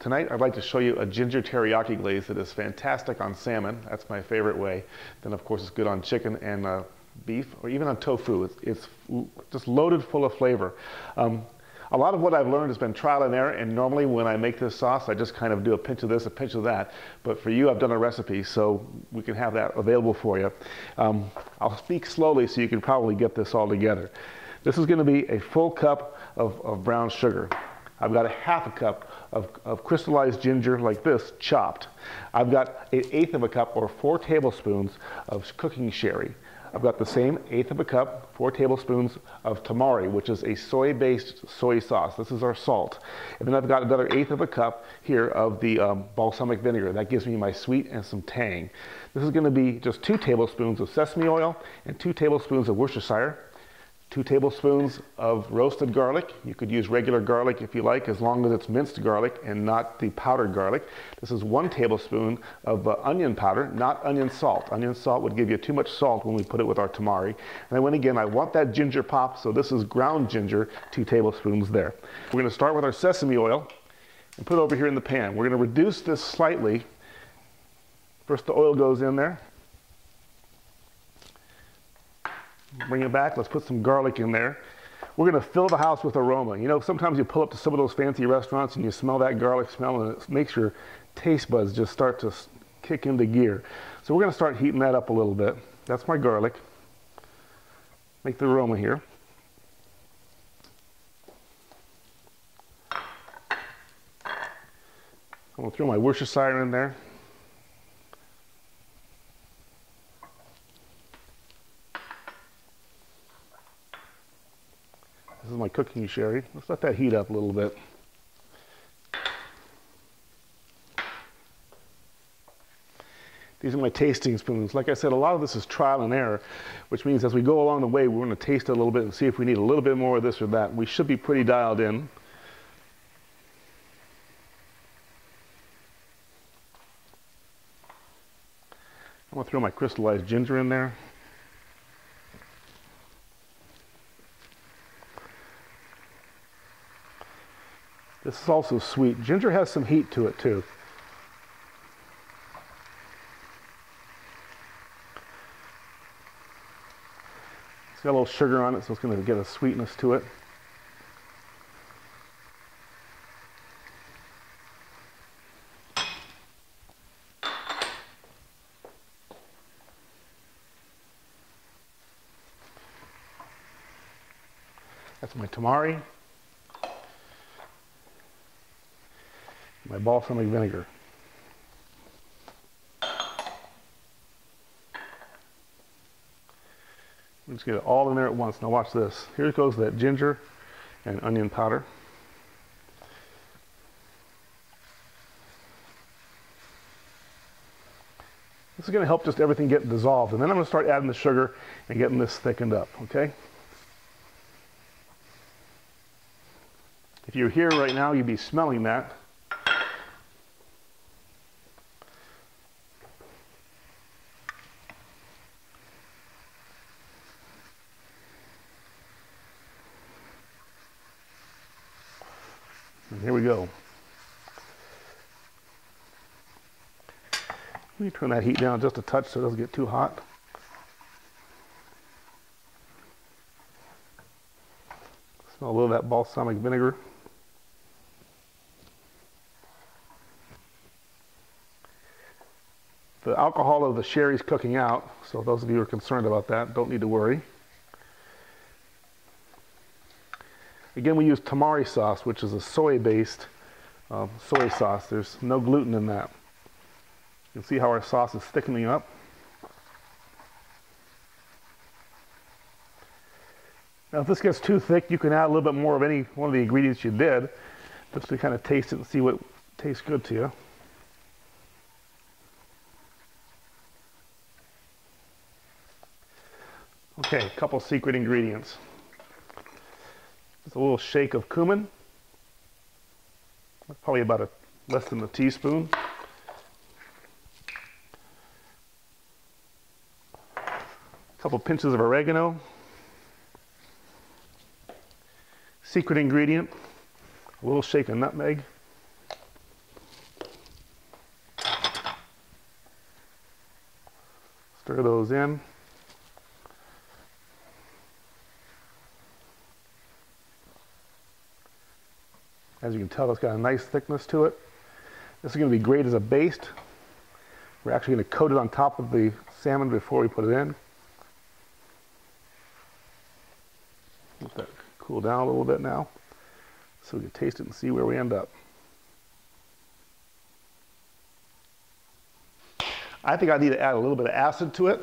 Tonight I'd like to show you a ginger teriyaki glaze that is fantastic on salmon. That's my favorite way. Then of course it's good on chicken and beef, or even on tofu. It's just loaded full of flavor. A lot of what I've learned has been trial and error, and normally when I make this sauce I just kind of do a pinch of this, a pinch of that. But for you I've done a recipe so we can have that available for you. I'll speak slowly so you can probably get this all together. This is going to be a full cup of brown sugar. I've got a half a cup of crystallized ginger like this, chopped. I've got an eighth of a cup or 4 tablespoons of cooking sherry. I've got the same eighth of a cup, 4 tablespoons of tamari, which is a soy-based soy sauce. This is our salt. And then I've got another eighth of a cup here of the balsamic vinegar. That gives me my sweet and some tang. This is going to be just 2 tablespoons of sesame oil and 2 tablespoons of Worcestershire. 2 tablespoons of roasted garlic. You could use regular garlic if you like, as long as it's minced garlic and not the powdered garlic. This is 1 tablespoon of onion powder, not onion salt. Onion salt would give you too much salt when we put it with our tamari. And then again, I want that ginger pop, so this is ground ginger, 2 tablespoons there. We're going to start with our sesame oil and put it over here in the pan. We're going to reduce this slightly. First the oil goes in there. Bring it back. Let's put some garlic in there. We're going to fill the house with aroma. You know, sometimes you pull up to some of those fancy restaurants and you smell that garlic smell and it makes your taste buds just start to kick into gear. So we're going to start heating that up a little bit. That's my garlic. Make the aroma here. I'm going to throw my Worcestershire in there. This is my cooking sherry. Let's let that heat up a little bit. These are my tasting spoons. Like I said, a lot of this is trial and error, which means as we go along the way, we're going to taste it a little bit and see if we need a little bit more of this or that. We should be pretty dialed in. I'm going to throw my crystallized ginger in there. This is also sweet. Ginger has some heat to it too. It's got a little sugar on it, so it's going to get a sweetness to it. That's my tamari. My balsamic vinegar. Let's get it all in there at once. Now watch this. Here goes that ginger and onion powder. This is going to help just everything get dissolved. And then I'm going to start adding the sugar and getting this thickened up, okay? If you're here right now, you'd be smelling that. And here we go. Let me turn that heat down just a touch so it doesn't get too hot. Smell a little of that balsamic vinegar. The alcohol of the sherry is cooking out, so those of you who are concerned about that don't need to worry. Again, we use tamari sauce, which is a soy-based soy sauce. There's no gluten in that. You can see how our sauce is thickening up. Now, if this gets too thick, you can add a little bit more of any one of the ingredients you did, just to kind of taste it and see what tastes good to you. Okay, a couple secret ingredients. Just a little shake of cumin, probably about less than a teaspoon. A couple pinches of oregano. Secret ingredient, a little shake of nutmeg. Stir those in. As you can tell, it's got a nice thickness to it. This is going to be great as a baste. We're actually going to coat it on top of the salmon before we put it in. Let that cool down a little bit now so we can taste it and see where we end up. I think I need to add a little bit of acid to it.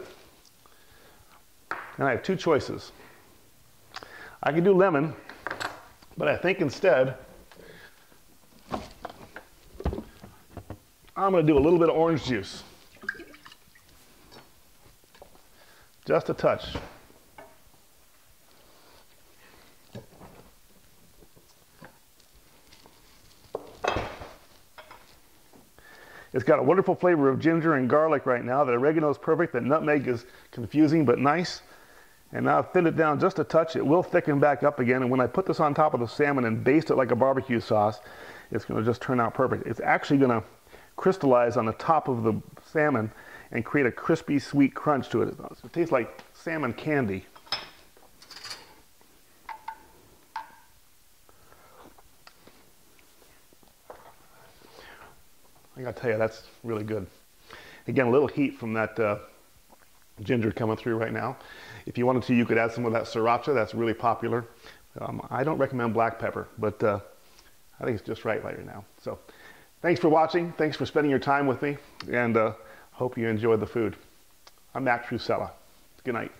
And I have two choices. I can do lemon, but I think instead I'm going to do a little bit of orange juice. Just a touch. It's got a wonderful flavor of ginger and garlic right now. The oregano is perfect. The nutmeg is confusing but nice. And now I've thinned it down just a touch. It will thicken back up again. And when I put this on top of the salmon and baste it like a barbecue sauce, it's going to just turn out perfect. It's actually going to crystallize on the top of the salmon and create a crispy, sweet crunch to it. It tastes like salmon candy. I gotta tell you, that's really good. Again, a little heat from that ginger coming through right now. If you wanted to, you could add some of that sriracha. That's really popular. I don't recommend black pepper, but I think it's just right now. So thanks for watching. Thanks for spending your time with me, and hope you enjoyed the food. I'm Mac Trusella. Good night.